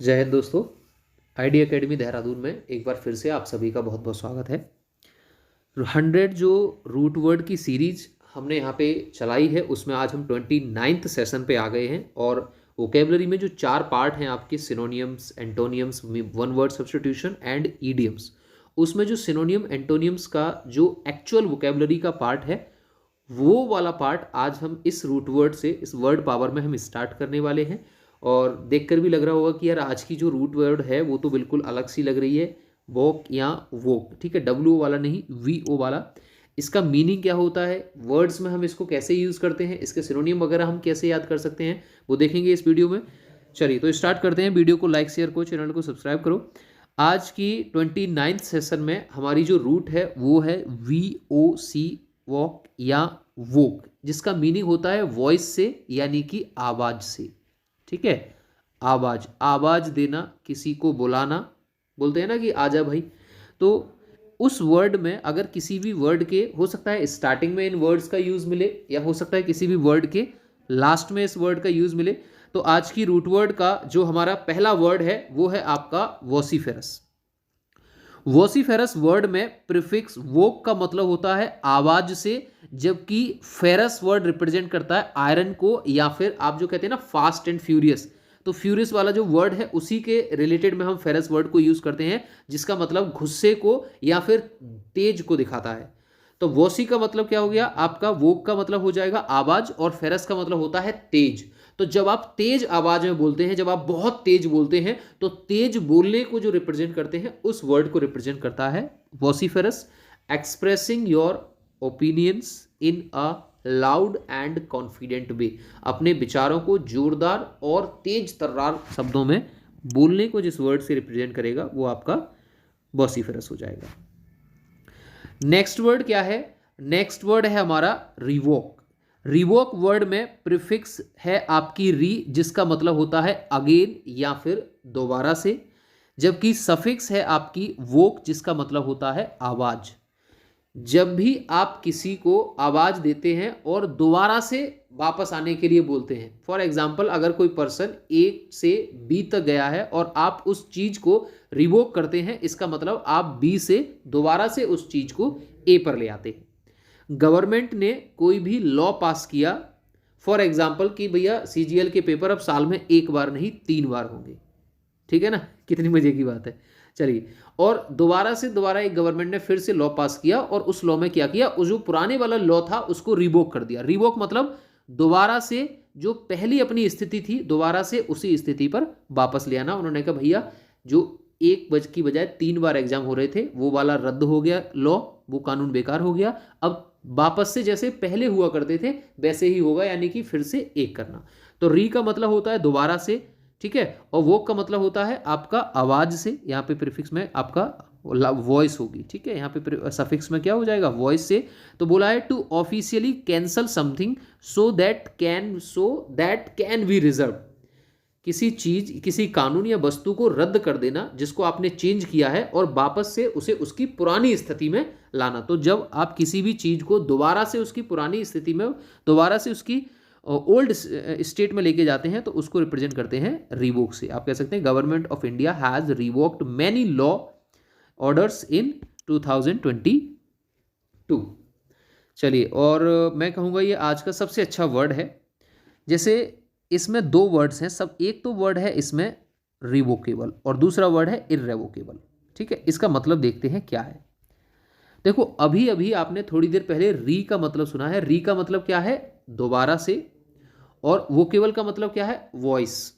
जय हिंद दोस्तों। ID academy Dehradun में एक बार फिर से आप सभी का बहुत बहुत स्वागत है। 100 जो रूट वर्ड की सीरीज हमने यहाँ पे चलाई है उसमें आज हम 29th सेशन पे आ गए हैं और वोकेबलरी में जो 4 पार्ट हैं आपके synonyms, एंटोनियम्स, one word substitution and idioms, उसमें जो सिनोनियम एंटोनियम्स का जो एक्चुअल वोकेबलरी का पार्ट है वो वाला पार्ट आज हम इस रूट वर्ड से, इस वर्ड पावर में हम स्टार्ट करने वाले हैं। और देखकर भी लग रहा होगा कि यार आज की जो रूट वर्ड है वो तो बिल्कुल अलग सी लग रही है, वॉक या वोक। ठीक है, डब्ल्यू वाला नहीं, वी ओ वाला। इसका मीनिंग क्या होता है, वर्ड्स में हम इसको कैसे यूज़ करते हैं, इसके सिनोनियम वगैरह हम कैसे याद कर सकते हैं, वो देखेंगे इस वीडियो में। चलिए तो स्टार्ट करते हैं। वीडियो को लाइक शेयर करो, चैनल को सब्सक्राइब करो। आज की 29th सेशन में हमारी जो रूट है वो है VOC, वॉक या वोक, जिसका मीनिंग होता है वॉइस से, यानी कि आवाज से। ठीक है, आवाज, आवाज देना, किसी को बुलाना, बोलते हैं ना कि आजा भाई। तो उस वर्ड में अगर किसी भी वर्ड के, हो सकता है स्टार्टिंग में इन वर्ड्स का यूज मिले या हो सकता है किसी भी वर्ड के लास्ट में इस वर्ड का यूज मिले। तो आज की रूट वर्ड का जो हमारा पहला वर्ड है वो है आपका वोसिफेरस। वोसिफेरस वर्ड में प्रीफिक्स वोक का मतलब होता है आवाज से, जबकि फेरस वर्ड रिप्रेजेंट करता है आयरन को, या फिर आप जो कहते हैं ना फास्ट एंड फ्यूरियस, तो फ्यूरियस वाला जो वर्ड है उसी के रिलेटेड में हम फेरस वर्ड को यूज करते हैं, जिसका मतलब गुस्से को या फिर तेज को दिखाता है। तो वोसी का मतलब क्या हो गया आपका, वोक का मतलब हो जाएगा आवाज, और फेरस का मतलब होता है तेज। तो जब आप तेज आवाज में बोलते हैं, जब आप बहुत तेज बोलते हैं, तो तेज बोलने को जो रिप्रेजेंट करते हैं उस वर्ड को रिप्रेजेंट करता है vociferous. Expressing your opinions in a loud and confident way, अपने विचारों को जोरदार और तेज तर्रार शब्दों में बोलने को जिस वर्ड से रिप्रेजेंट करेगा वो आपका वोसिफेरस हो जाएगा। नेक्स्ट वर्ड क्या है, नेक्स्ट वर्ड है हमारा रिवोक। रिवोक वर्ड में प्रीफिक्स है आपकी री, जिसका मतलब होता है अगेन या फिर दोबारा से, जबकि सफिक्स है आपकी वोक, जिसका मतलब होता है आवाज। जब भी आप किसी को आवाज देते हैं और दोबारा से वापस आने के लिए बोलते हैं, फॉर एग्जाम्पल अगर कोई पर्सन ए से बी तक गया है और आप उस चीज को रिवोक करते हैं, इसका मतलब आप बी से दोबारा से उस चीज को ए पर ले आते हैं। गवर्नमेंट ने कोई भी लॉ पास किया, फॉर एग्जाम्पल कि भैया CGL के पेपर अब साल में एक बार नहीं 3 बार होंगे। ठीक है ना, कितनी मजे की बात है। चलिए, और दोबारा एक गवर्नमेंट ने फिर से लॉ पास किया और उस लॉ में क्या किया, उस जो पुराने वाला लॉ था उसको रिवोक कर दिया। रिवोक मतलब दोबारा से जो पहली अपनी स्थिति थी दोबारा से उसी स्थिति पर वापस ले आना। उन्होंने कहा भैया जो 1 बज की बजाय 3 बार एग्जाम हो रहे थे वो वाला रद्द हो गया लॉ, वो कानून बेकार हो गया, अब वापस से जैसे पहले हुआ करते थे वैसे ही होगा, यानी कि फिर से एक करना। तो री का मतलब होता है दोबारा से, ठीक है, और वोक का मतलब होता है आपका आवाज से, यहाँ पे प्रीफिक्स में आपका वॉइस होगी। ठीक है, यहाँ पे सफिक्स में क्या हो जाएगा, वॉइस से। तो बोला है to officially cancel something so that can be reserve, किसी चीज, किसी कानून या वस्तु को रद्द कर देना जिसको आपने चेंज किया है और वापस से उसे उसकी पुरानी स्थिति में लाना। तो जब आप किसी भी चीज को दोबारा से उसकी पुरानी स्थिति में, दोबारा से उसकी ओल्ड स्टेट में लेके जाते हैं, तो उसको रिप्रेजेंट करते हैं रिवोक से। आप कह सकते हैं government of India has revoked many law orders इन 2022। चलिए, और मैं कहूँगा ये आज का सबसे अच्छा वर्ड है। जैसे इसमें 2 वर्ड्स हैं सब, एक तो वर्ड है इसमें रिवोकेबल और दूसरा वर्ड है इररेवोकेबल। ठीक है, इसका मतलब देखते हैं क्या है। देखो, अभी अभी आपने थोड़ी देर पहले री का मतलब सुना है। री का मतलब क्या है, दोबारा से, और वोकेबल का मतलब क्या है, वॉइस।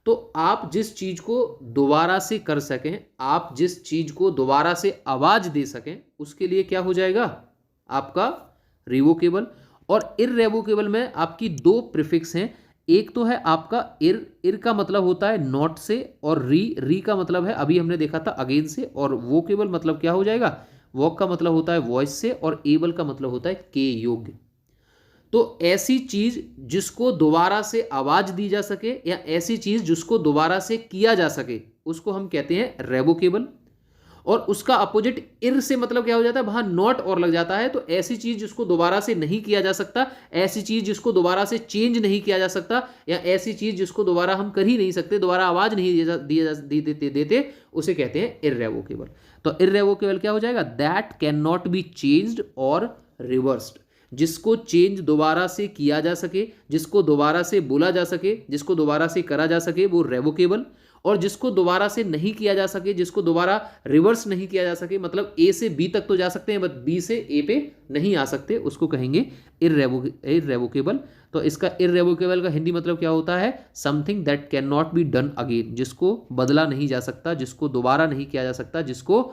तो आप जिस चीज को दोबारा से कर सकें, आप जिस चीज को दोबारा से आवाज दे सकें, उसके लिए क्या हो जाएगा आपका रिवोकेबल। और इररेवोकेबल में आपकी 2 प्रीफिक्स हैं। एक तो है आपका इर, इर का मतलब होता है नॉट से, और री का मतलब है अभी हमने देखा था अगेन से, और वोकेबल मतलब क्या हो जाएगा, वॉक का मतलब होता है वॉइस से, और एबल का मतलब होता है के योग्य। तो ऐसी चीज जिसको दोबारा से आवाज दी जा सके, या ऐसी चीज जिसको दोबारा से किया जा सके, उसको हम कहते हैं रेवोकेबल। और उसका अपोजिट इर से मतलब क्या हो जाता है, वहां नॉट और लग जाता है। तो ऐसी चीज जिसको दोबारा से नहीं किया जा सकता, ऐसी चीज जिसको दोबारा से चेंज नहीं किया जा सकता, या ऐसी चीज जिसको दोबारा हम कर ही नहीं सकते, दोबारा आवाज नहीं देते, उसे कहते हैं इररेवोकेबल। तो इररेवोकेबल क्या हो जाएगा, that can not be changed और रिवर्स्ड। जिसको चेंज दोबारा से किया जा सके, जिसको दोबारा से बोला जा सके, जिसको दोबारा से करा जा सके, वो रेवोकेबल। और जिसको दोबारा से नहीं किया जा सके, जिसको दोबारा रिवर्स नहीं किया जा सके, मतलब ए से बी तक तो जा सकते हैं बट बी से ए पे नहीं आ सकते, उसको कहेंगे इररेवोकेबल। तो इसका इररेवोकेबल का हिंदी मतलब क्या होता है, something that can not be done again, जिसको बदला नहीं जा सकता, जिसको दोबारा नहीं किया जा सकता, जिसको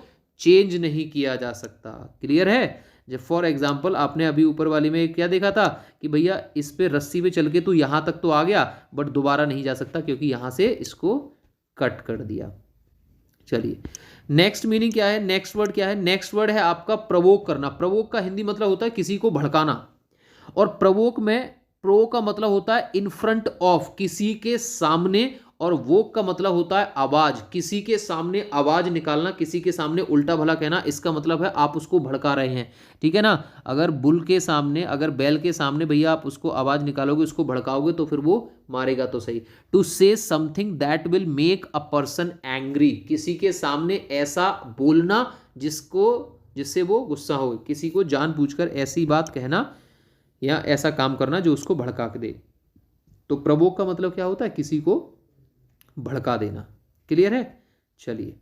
चेंज नहीं किया जा सकता। क्लियर है। जब फॉर एग्जाम्पल आपने अभी ऊपर वाली में क्या देखा था कि भैया इस पे रस्सी पे चल के तो यहां तक तो आ गया बट दोबारा नहीं जा सकता क्योंकि यहां से इसको कट कर दिया। चलिए नेक्स्ट मीनिंग क्या है, नेक्स्ट वर्ड क्या है, नेक्स्ट वर्ड है आपका प्रवोक करना। प्रवोक का हिंदी मतलब होता है किसी को भड़काना, और प्रवोक में प्रो का मतलब होता है इन फ्रंट ऑफ, किसी के सामने, और वोक का मतलब होता है आवाज, किसी के सामने आवाज निकालना, किसी के सामने उल्टा भला कहना। इसका मतलब है आप उसको भड़का रहे हैं, ठीक है ना। अगर बुल के सामने, अगर बैल के सामने भैया आप उसको आवाज निकालोगे, उसको भड़काओगे तो फिर वो मारेगा तो सही। To say something that will make a person angry, किसी के सामने ऐसा बोलना जिससे वो गुस्सा हो, किसी को जानबूझकर ऐसी बात कहना या ऐसा काम करना जो उसको भड़का दे। तो प्रवोक का मतलब क्या होता है, किसी को भड़का देना। क्लियर है। चलिए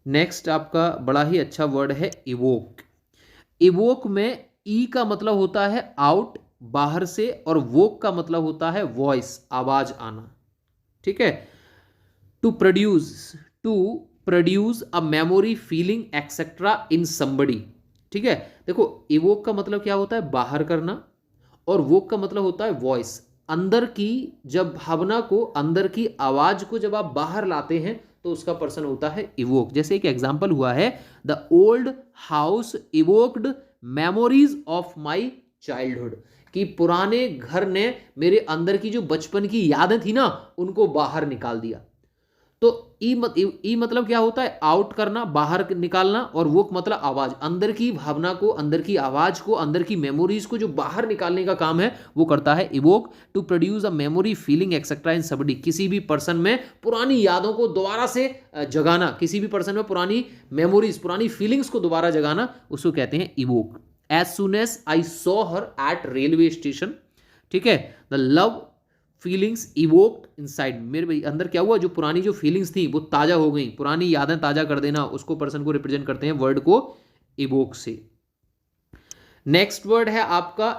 नेक्स्ट आपका बड़ा ही अच्छा वर्ड है इवोक। इवोक में ई का मतलब होता है आउट, बाहर से, और वोक का मतलब होता है वॉइस, आवाज आना। ठीक है। To produce a memory, feeling etcetera in somebody. ठीक है। देखो इवोक का मतलब क्या होता है, बाहर करना, और वोक का मतलब होता है वॉइस, अंदर की जब भावना को, अंदर की आवाज को जब आप बाहर लाते हैं तो उसका पर्सन होता है इवोक। जैसे एक एग्जांपल हुआ है, the old house evoked memories of my childhood, कि पुराने घर ने मेरे अंदर की जो बचपन की यादें थी ना उनको बाहर निकाल दिया। तो ई मतलब क्या होता है, आउट करना, बाहर निकालना, और वो मतलब आवाज, अंदर की भावना को, अंदर की आवाज को, अंदर की मेमोरीज को जो बाहर निकालने का काम है वो करता है evoke. To produce a memory, feeling etcetera in somebody, किसी भी पर्सन में पुरानी यादों को दोबारा से जगाना, किसी भी पर्सन में पुरानी मेमोरीज, पुरानी फीलिंग्स को दोबारा जगाना, उसको कहते हैं evoke. As soon as I saw her at railway station, ठीक है, the love feelings evoked inside, मेरे भाई अंदर क्या हुआ, जो पुरानी जो फीलिंग्स थी वो ताजा हो गई, पुरानी यादें ताजा कर देना, उसको पर्सन को रिप्रेजेंट करते हैं वर्ड को इवोक से। नेक्स्ट वर्ड है आपका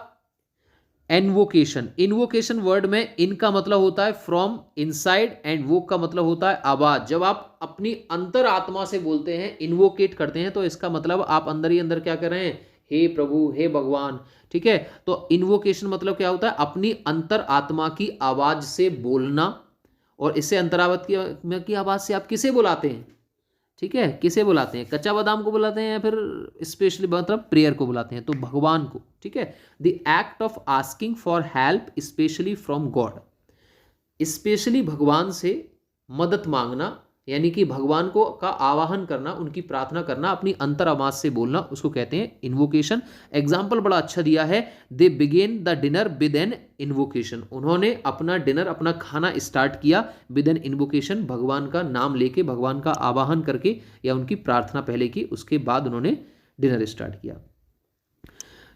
इन्वोकेशन। इन्वोकेशन वर्ड में इन का मतलब होता है फ्रॉम इनसाइड, एंड वोक का मतलब होता है आवाज। जब आप अपनी अंतर आत्मा से बोलते हैं, इन्वोकेट करते हैं, तो इसका मतलब आप अंदर ही अंदर क्या कर रहे हैं, हे प्रभु, हे भगवान। ठीक है। तो इन्वोकेशन मतलब क्या होता है, अपनी अंतर आत्मा की आवाज से बोलना। और इससे अंतरावत की आवाज से आप किसे बुलाते हैं, ठीक है, किसे बुलाते हैं, कच्चा बादाम को बुलाते हैं या फिर स्पेशली मतलब प्रेयर को बुलाते हैं, तो भगवान को। ठीक है। The act of asking for help specially from God, specially भगवान से मदद मांगना, यानी कि भगवान को का आवाहन करना, उनकी प्रार्थना करना, अपनी अंतर आवाज से बोलना, उसको कहते हैं इन्वोकेशन। एग्जाम्पल बड़ा अच्छा दिया है, they begin the dinner with an invocation, उन्होंने अपना डिनर, अपना खाना स्टार्ट किया विद एन इन्वोकेशन, भगवान का नाम लेके, भगवान का आवाहन करके, या उनकी प्रार्थना पहले की, उसके बाद उन्होंने डिनर स्टार्ट किया।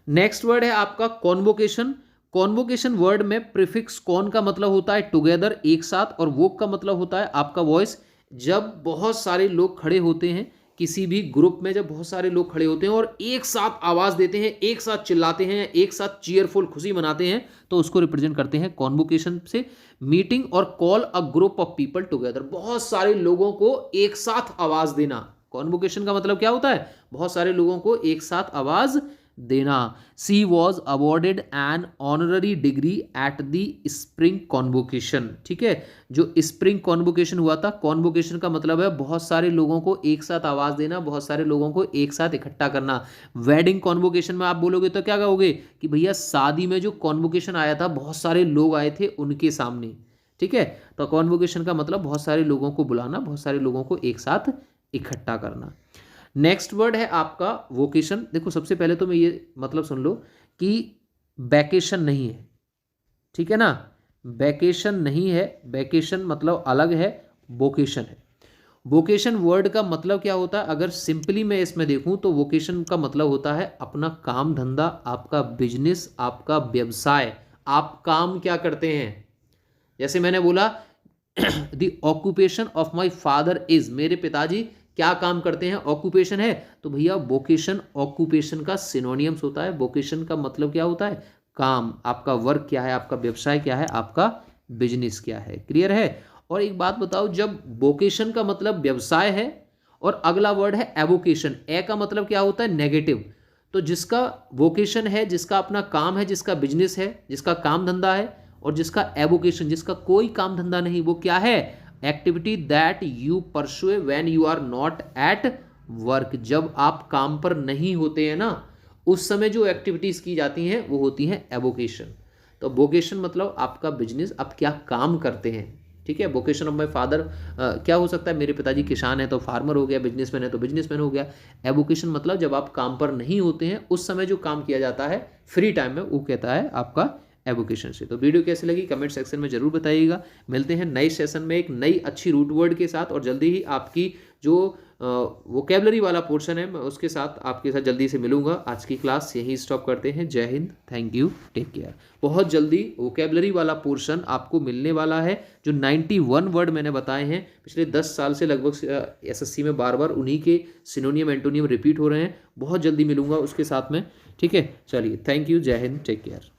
नेक्स्ट वर्ड है आपका कॉन्वोकेशन। कॉन्वोकेशन वर्ड में प्रीफिक्स कॉन का मतलब होता है टुगेदर, एक साथ, और वोक का मतलब होता है आपका वॉइस। जब बहुत सारे लोग खड़े होते हैं किसी भी ग्रुप में, जब बहुत सारे लोग खड़े होते हैं और एक साथ आवाज देते हैं, एक साथ चिल्लाते हैं, एक साथ चीयरफुल खुशी मनाते हैं, तो उसको रिप्रेजेंट करते हैं कॉन्वोकेशन से। मीटिंग और call a group of people together, बहुत सारे लोगों को एक साथ आवाज देना। कॉन्वोकेशन का मतलब क्या होता है, बहुत सारे लोगों को एक साथ आवाज देना। She was awarded an honorary degree at the spring convocation. ठीक है। जो स्प्रिंग कॉन्वोकेशन हुआ था, कॉन्वोकेशन का मतलब है बहुत सारे लोगों को एक साथ आवाज देना, बहुत सारे लोगों को एक साथ इकट्ठा करना। वेडिंग कॉन्वोकेशन में आप बोलोगे तो क्या कहोगे कि भैया शादी में जो कॉन्वोकेशन आया था, बहुत सारे लोग आए थे उनके सामने। ठीक है। तो कॉन्वोकेशन का मतलब बहुत सारे लोगों को बुलाना, बहुत सारे लोगों को एक साथ इकट्ठा करना। नेक्स्ट वर्ड है आपका वोकेशन। देखो सबसे पहले तो मैं ये मतलब सुन लो कि वैकेशन नहीं है, ठीक है ना, वैकेशन नहीं है, वैकेशन मतलब अलग है, वोकेशन है। वोकेशन वर्ड का मतलब क्या होता है, अगर सिंपली मैं इसमें देखूं तो वोकेशन का मतलब होता है अपना काम धंधा, आपका बिजनेस, आपका व्यवसाय, आप काम क्या करते हैं। जैसे मैंने बोला the occupation of my father is, मेरे पिताजी क्या काम करते हैं, ऑक्यूपेशन है, तो भैया वोकेशन ऑक्यूपेशन का सिनोनियम्स होता है। वोकेशन का मतलब क्या होता है, काम, आपका वर्क क्या है, आपका व्यवसाय क्या है, आपका बिजनेस क्या है। क्लियर है। और एक बात बताओ, जब वोकेशन का मतलब व्यवसाय है और अगला वर्ड है एवोकेशन, ए का मतलब क्या होता है, नेगेटिव, तो जिसका वोकेशन है, जिसका अपना काम है, जिसका बिजनेस है, जिसका काम धंधा है, और जिसका एवोकेशन, जिसका कोई काम धंधा नहीं, वो क्या है, activity that you pursue when you are not at work. जब आप काम पर नहीं होते हैं ना, उस समय जो एक्टिविटीज की जाती हैं वो होती हैं एवोकेशन। तो वोकेशन मतलब आपका बिजनेस, आप क्या काम करते हैं, ठीक है। वोकेशन ऑफ माई फादर क्या हो सकता है, मेरे पिताजी किसान है तो फार्मर हो गया, बिजनेसमैन है तो बिजनेसमैन हो गया। एवोकेशन मतलब जब आप काम पर नहीं होते हैं, उस समय जो काम किया जाता है फ्री टाइम में, वो कहता है आपका एवोकेशन से। तो वीडियो कैसी लगी कमेंट सेक्शन में जरूर बताइएगा। मिलते हैं नए सेशन में एक नई अच्छी रूट वर्ड के साथ, और जल्दी ही आपकी जो वोकेबलरी वाला पोर्शन है मैं उसके साथ आपके साथ जल्दी से मिलूंगा। आज की क्लास यहीं स्टॉप करते हैं। Jai Hind, thank you, take care. बहुत जल्दी वोकेबलरी वाला पोर्शन आपको मिलने वाला है। जो 91 वर्ड मैंने बताए हैं पिछले 10 साल से लगभग एसएससी में बार बार उन्हीं के सिनोनियम एंटोनियम रिपीट हो रहे हैं, बहुत जल्दी मिलूंगा उसके साथ में, ठीक है। चलिए, थैंक यू, जय हिंद, टेक केयर।